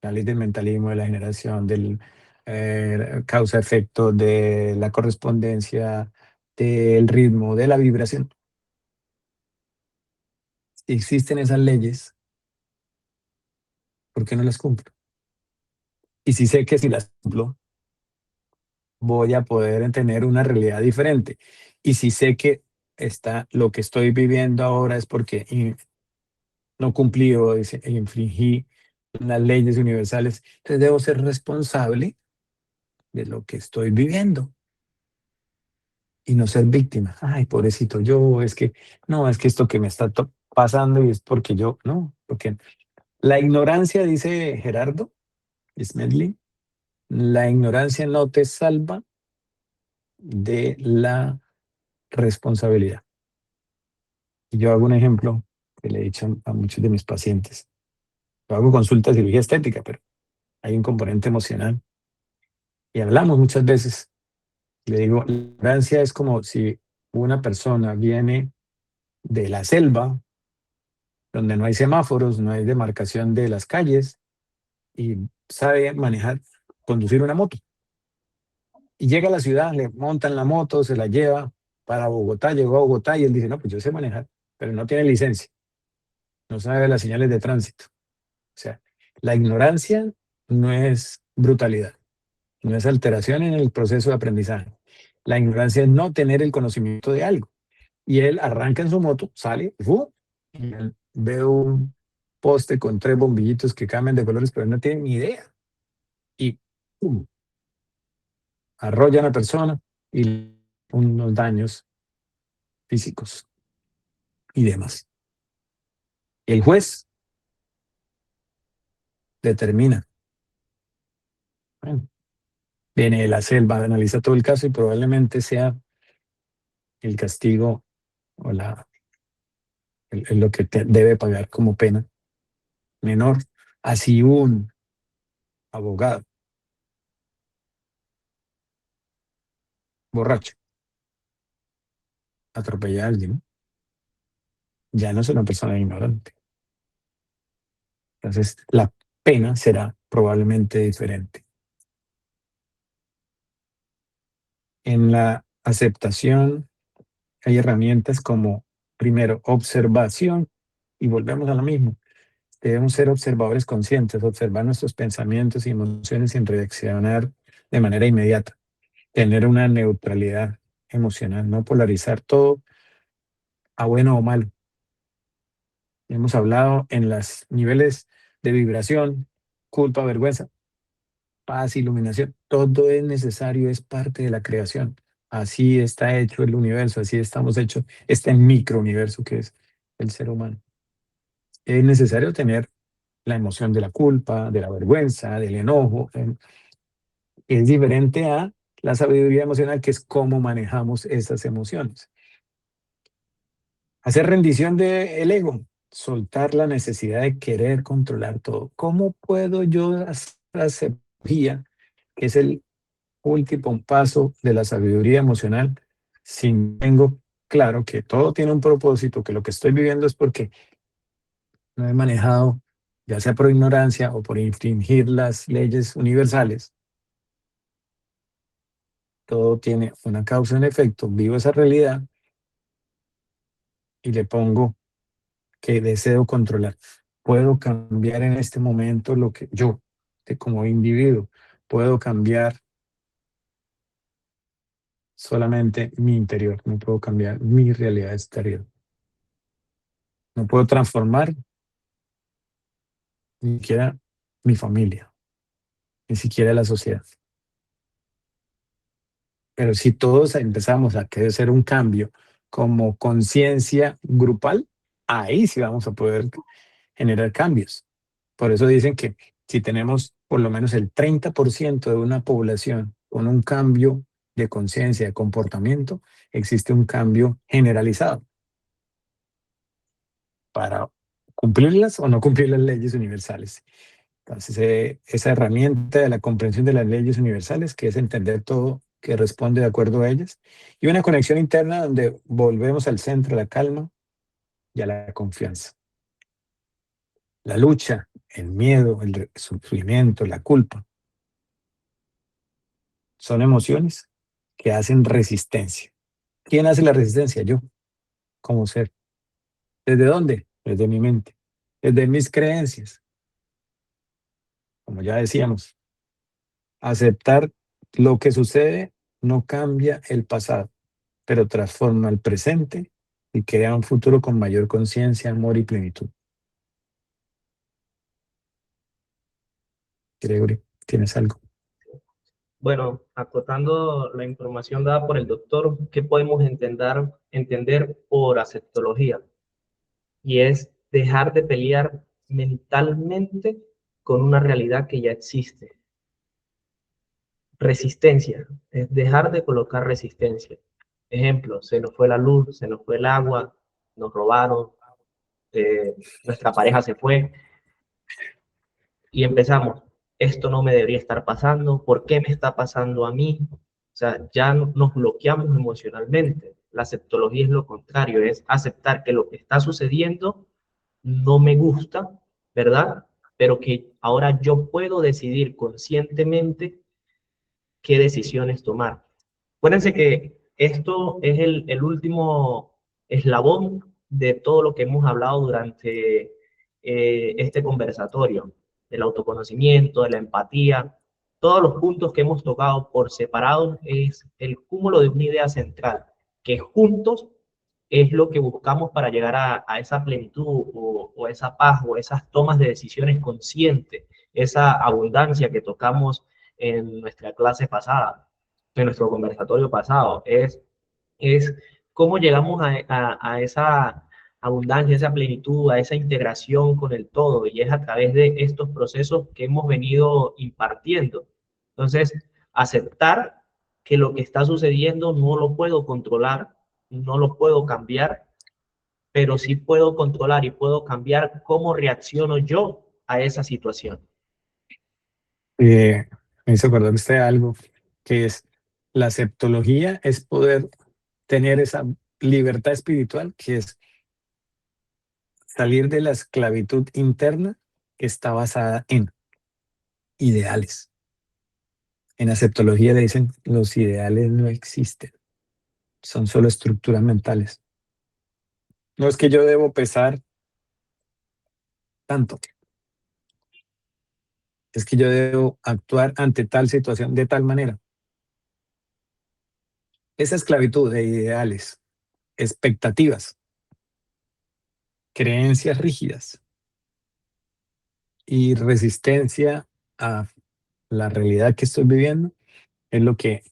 La ley del mentalismo, de la generación, del causa-efecto, de la correspondencia, del ritmo, de la vibración. Si existen esas leyes, ¿por qué no las cumplo? Y si sé que si las cumplo, voy a poder tener una realidad diferente. Y si sé que lo que estoy viviendo ahora es porque no cumplí o infringí las leyes universales, entonces debo ser responsable de lo que estoy viviendo y no ser víctima. Ay, pobrecito, yo es que, no, es que esto que me está pasando y es porque yo, no, porque la ignorancia, dice Gerardo Smedley, la ignorancia no te salva de la responsabilidad. Y yo hago un ejemplo que le he dicho a muchos de mis pacientes. Yo hago consulta de cirugía estética, pero hay un componente emocional. Y hablamos muchas veces. Le digo, la ignorancia es como si una persona viene de la selva, donde no hay semáforos, no hay demarcación de las calles, y sabe manejar, conducir una moto. Y llega a la ciudad, le montan la moto, se la lleva para Bogotá, llegó a Bogotá y él dice, no, pues yo sé manejar, pero no tiene licencia, no sabe las señales de tránsito. O sea, la ignorancia no es brutalidad, no es alteración en el proceso de aprendizaje. La ignorancia es no tener el conocimiento de algo. Y él arranca en su moto, sale, ¡fu! Y él ve un poste con 3 bombillitos que cambian de colores, pero él no tiene ni idea. Y ¡pum! Arrolla a una persona y unos daños físicos y demás. El juez determina, bueno, viene de la selva, analiza todo el caso y probablemente sea el castigo o lo que debe pagar como pena menor. Así un abogado borracho atropella a alguien, ya no es una persona ignorante. Entonces, la pena será probablemente diferente. En la aceptación hay herramientas como, primero, observación, y volvemos a lo mismo. Debemos ser observadores conscientes, observar nuestros pensamientos y emociones sin reaccionar de manera inmediata. Tener una neutralidad emocional, no polarizar todo a bueno o malo. Hemos hablado en los niveles de vibración, culpa, vergüenza, paz, iluminación. Todo es necesario, es parte de la creación. Así está hecho el universo, así estamos hechos, este microuniverso que es el ser humano. Es necesario tener la emoción de la culpa, de la vergüenza, del enojo. Es diferente a la sabiduría emocional, que es cómo manejamos esas emociones. Hacer rendición del ego, soltar la necesidad de querer controlar todo. ¿Cómo puedo yo hacer que es el último paso de la sabiduría emocional, si tengo claro que todo tiene un propósito, que lo que estoy viviendo es porque no he manejado, ya sea por ignorancia o por infringir las leyes universales? Todo tiene una causa y un efecto. Vivo esa realidad y le pongo que deseo controlar. Puedo cambiar en este momento lo que yo, como individuo, puedo cambiar solamente mi interior, no puedo cambiar mi realidad exterior. No puedo transformar ni siquiera mi familia, ni siquiera la sociedad. Pero si todos empezamos a querer hacer un cambio como conciencia grupal, ahí sí vamos a poder generar cambios. Por eso dicen que si tenemos por lo menos el 30% de una población con un cambio de conciencia, de comportamiento, existe un cambio generalizado para cumplirlas o no cumplir las leyes universales. Entonces, esa herramienta de la comprensión de las leyes universales, que es entender todo que responde de acuerdo a ellas, y una conexión interna donde volvemos al centro, a la calma y a la confianza. La lucha, el miedo, el sufrimiento, la culpa, son emociones que hacen resistencia. ¿Quién hace la resistencia? Yo, como ser. ¿Desde dónde? Desde mi mente, desde mis creencias. Como ya decíamos, aceptar lo que sucede no cambia el pasado, pero transforma el presente y crea un futuro con mayor conciencia, amor y plenitud. Gregory, ¿tienes algo? Bueno, acotando la información dada por el doctor, ¿qué podemos entender por aceptología? Y es dejar de pelear mentalmente con una realidad que ya existe. Resistencia, es dejar de colocar resistencia. Ejemplo, se nos fue la luz, se nos fue el agua, nos robaron, nuestra pareja se fue y empezamos, esto no me debería estar pasando, ¿por qué me está pasando a mí? O sea, ya nos bloqueamos emocionalmente. La aceptología es lo contrario, es aceptar que lo que está sucediendo no me gusta, ¿verdad? Pero que ahora yo puedo decidir conscientemente qué decisiones tomar. Acuérdense que esto es el último eslabón de todo lo que hemos hablado durante este conversatorio, del autoconocimiento, de la empatía. Todos los puntos que hemos tocado por separado es el cúmulo de una idea central, que juntos es lo que buscamos para llegar a esa plenitud o esa paz o esas tomas de decisiones conscientes, esa abundancia que tocamos en nuestra clase pasada, en nuestro conversatorio pasado. Es cómo llegamos a esa abundancia, esa plenitud, a esa integración con el todo, y es a través de estos procesos que hemos venido impartiendo. Entonces, aceptar que lo que está sucediendo no lo puedo controlar, no lo puedo cambiar, pero sí puedo controlar y puedo cambiar cómo reacciono yo a esa situación. Me hizo acordar usted algo que es la aceptología, es poder tener esa libertad espiritual que es salir de la esclavitud interna que está basada en. ideales. En aceptología le dicen los ideales no existen, son solo estructuras mentales. No es que yo debo pesar tanto, es que yo debo actuar ante tal situación de tal manera. Esa esclavitud de ideales, expectativas, creencias rígidas y resistencia a la realidad que estoy viviendo es lo que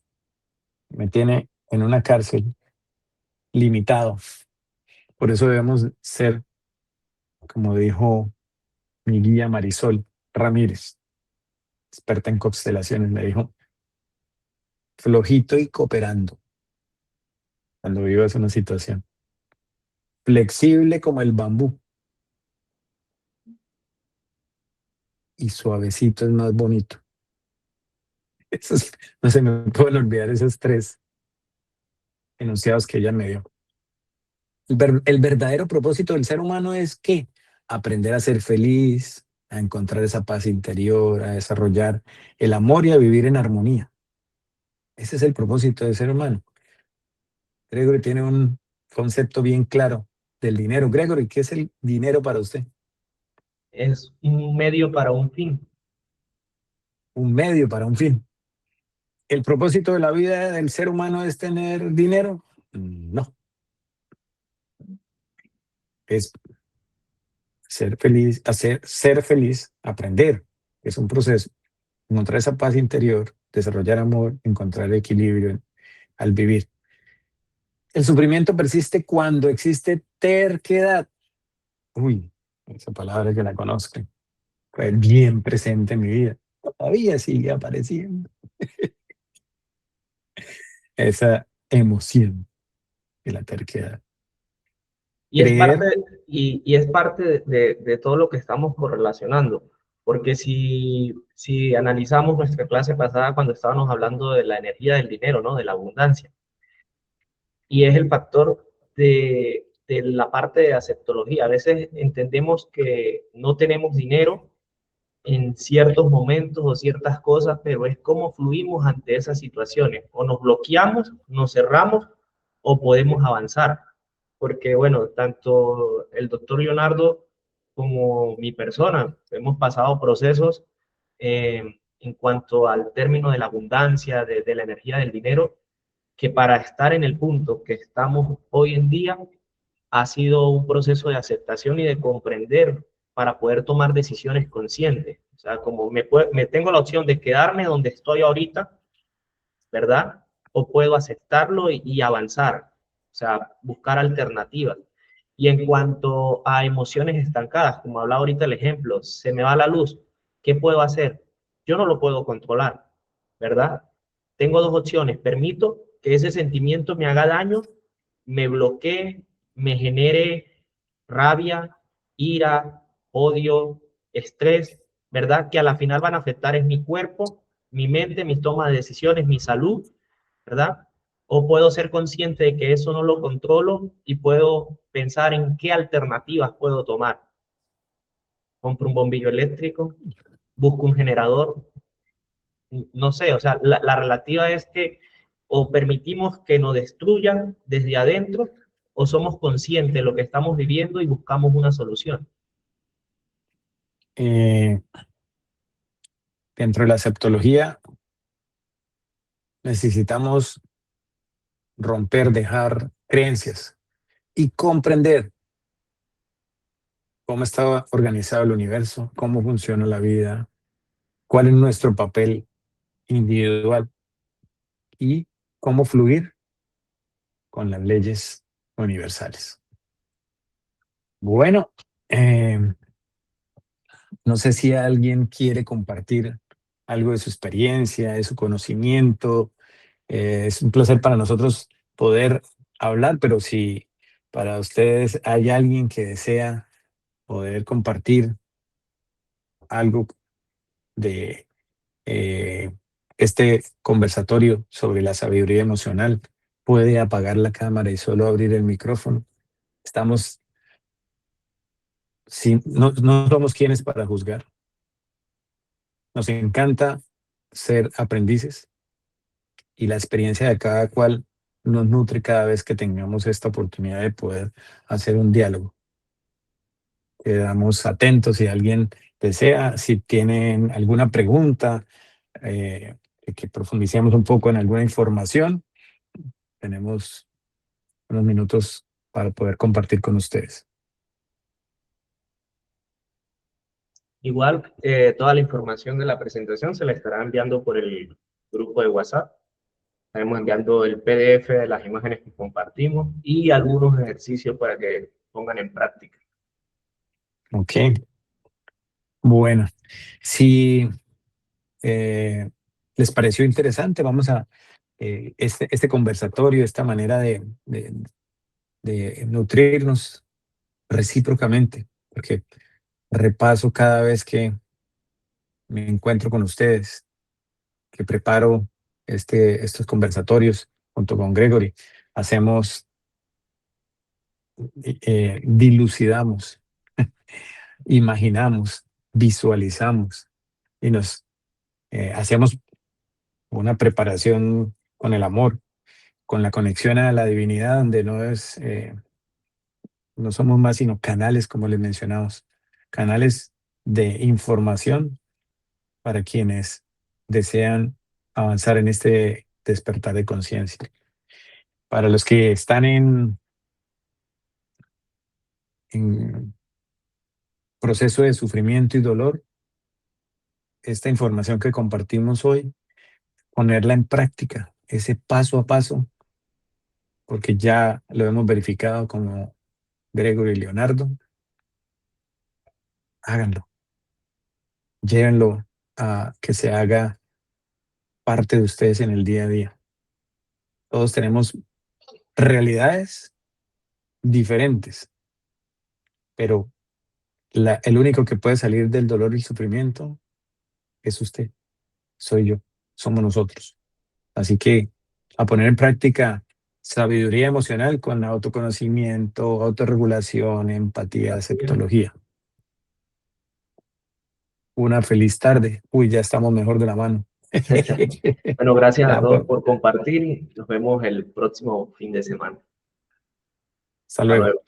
me tiene en una cárcel limitado. Por eso debemos ser, como dijo mi guía Marisol Ramírez, experta en constelaciones, me dijo, flojito y cooperando cuando vivas una situación. Flexible como el bambú y suavecito es más bonito. No se me pueden olvidar esos tres enunciados que ella me dio. El verdadero propósito del ser humano es ¿qué? Aprender a ser feliz, a encontrar esa paz interior, a desarrollar el amor y a vivir en armonía. Ese es el propósito del ser humano. Gregory tiene un concepto bien claro del dinero. Gregory, ¿qué es el dinero para usted? Es un medio para un fin. Un medio para un fin. ¿El propósito de la vida del ser humano es tener dinero? No, es ser feliz, ser feliz, aprender, es un proceso, encontrar esa paz interior, desarrollar amor, encontrar equilibrio al vivir. El sufrimiento persiste cuando existe terquedad. Uy, esa palabra que la conozco, fue bien presente en mi vida. Todavía sigue apareciendo esa emoción de la terquedad. Y es parte, Creer, y es parte de todo lo que estamos correlacionando, porque si analizamos nuestra clase pasada cuando estábamos hablando de la energía del dinero, ¿no? De la abundancia, y es el factor de la parte de aceptología. A veces entendemos que no tenemos dinero en ciertos momentos o ciertas cosas, pero es cómo fluimos ante esas situaciones. O nos bloqueamos, nos cerramos o podemos avanzar. Porque, bueno, tanto el doctor Leonardo como mi persona hemos pasado procesos en cuanto al término de la abundancia, de la energía del dinero, que para estar en el punto que estamos hoy en día ha sido un proceso de aceptación y de comprender para poder tomar decisiones conscientes. O sea, como me tengo la opción de quedarme donde estoy ahorita, ¿verdad? O puedo aceptarlo y avanzar, o sea, buscar alternativas. Y en cuanto a emociones estancadas, como hablaba ahorita el ejemplo, se me va la luz, ¿qué puedo hacer? Yo no lo puedo controlar, ¿verdad? Tengo dos opciones, permito que ese sentimiento me haga daño, me bloquee, me genere rabia, ira, odio, estrés, ¿verdad? Que a la final van a afectar en mi cuerpo, mi mente, mi toma de decisiones, mi salud, ¿verdad? O puedo ser consciente de que eso no lo controlo y puedo pensar en qué alternativas puedo tomar. Compro un bombillo eléctrico, busco un generador, no sé, o sea, la relativa es que o permitimos que nos destruyan desde adentro o somos conscientes de lo que estamos viviendo y buscamos una solución. eh, dentro de la aceptología, necesitamos romper, dejar creencias y comprender cómo está organizado el universo, cómo funciona la vida, cuál es nuestro papel individual y cómo fluir con las leyes universales. Bueno, eh, no sé si alguien quiere compartir algo de su experiencia, de su conocimiento. Es un placer para nosotros poder hablar, pero si para ustedes hay alguien que desea poder compartir algo de eh, este conversatorio sobre la sabiduría emocional, puede apagar la cámara y solo abrir el micrófono. Estamos, no somos quienes para juzgar. Nos encanta ser aprendices y la experiencia de cada cual nos nutre cada vez que tengamos esta oportunidad de poder hacer un diálogo. Quedamos atentos si alguien desea, si tienen alguna pregunta, que profundicemos un poco en alguna información. Tenemos unos minutos para poder compartir con ustedes. Igual, toda la información de la presentación se la estará enviando por el grupo de WhatsApp. Estaremos enviando el PDF de las imágenes que compartimos y algunos ejercicios para que pongan en práctica. Ok. Bueno, si les pareció interesante, vamos a este conversatorio, esta manera de nutrirnos recíprocamente, porque repaso cada vez que me encuentro con ustedes, que preparo estos conversatorios junto con Gregory. Hacemos, dilucidamos, imaginamos, visualizamos y nos hacemos una preparación con el amor, con la conexión a la divinidad, donde no somos más sino canales, como les mencionamos, canales de información para quienes desean avanzar en este despertar de conciencia. Para los que están en proceso de sufrimiento y dolor, esta información que compartimos hoy, ponerla en práctica, ese paso a paso, porque ya lo hemos verificado como Gregory y Leonardo, háganlo, llévenlo a que se haga parte de ustedes en el día a día. Todos tenemos realidades diferentes, pero el único que puede salir del dolor y sufrimiento es usted, soy yo, somos nosotros. Así que a poner en práctica sabiduría emocional con autoconocimiento, autorregulación, empatía, aceptología. Una feliz tarde. Uy, ya estamos mejor de la mano. Bueno, gracias a Ya, todos pues, por compartir y nos vemos el próximo fin de semana. hasta Hasta luego. luego.